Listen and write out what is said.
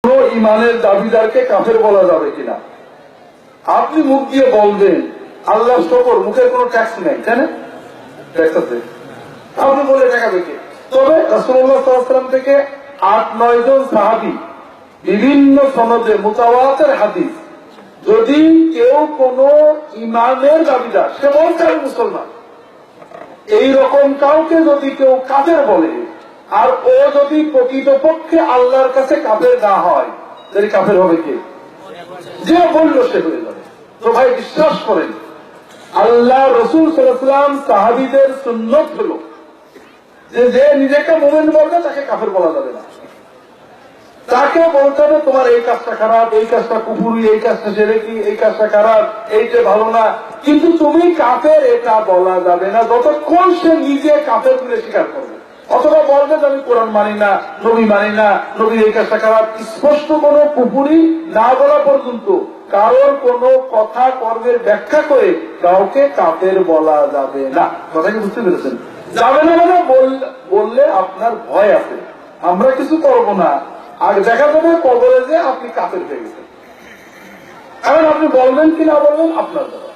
কোন ইমানের দাবিদারকে কাফের বলা যাবে কিনা? আপনি মুখ দিয়ে বলবেন আল্লাহ শকর, মুখের কোন ট্যাক্স নেই, তাই না? ট্যাক্স আছে, আপনি বলে টাকা কে? তবে রাসূলুল্লাহ সাল্লাল্লাহু আলাইহি ওয়াসাল্লাম থেকে ৮-৯ জন সাহাবী বিভিন্ন সনদে মুতাওয়াতির হাদিস, যদি কেউ কোন ইমানের দাবিদার, সে বলছে আমি মুসলমান, এইরকম কাউকে যদি কেউ কাফের বলে, আর ও যদি প্রকৃতপক্ষে আল্লাহর কাছে কাফের না হয়, তাহলে কাফের হবে কে? যে বলল সে হয়ে যাবে। তো ভাই বিশ্বাস করেন, আল্লাহ রসুল সাল্লাল্লাহু আলাইহি ওয়াসাল্লাম সাহাবীদের সুন্নত হলো যে নিজেকে মুমিন বলবে তাকে কাফের বলা যাবে না, তাকে বলতে হবে তোমার এই কাজটা খারাপ, এই কাজটা কুফরি, এই কাজটা শিরকি, এই কাজটা খারাপ, এইটা ভালো না, কিন্তু তুমি কাফের এটা বলা যাবে না যতক্ষণ সে নিজে কাফের বলে স্বীকার করবে। অথবা বলবে যে আমি কোরআন মানি না, নবী মানি না, নবীর এই কাজটা খারাপ, স্পষ্ট কোন কুফরি না বলা পর্যন্ত কারোর কোন কথা কর্মের ব্যাখ্যা করে কাউকে কাফের বলা যাবে না। কথা কি বুঝতে পেরেছেন? যাবে না মানে বললে আপনার ভয় আছে, আমরা কিছু করবো না, আর দেখা যাবে কবরে যে আপনি কাফের হয়ে গেছেন। কারণ আপনি বলবেন কি না বলবেন আপনার দ্বারা।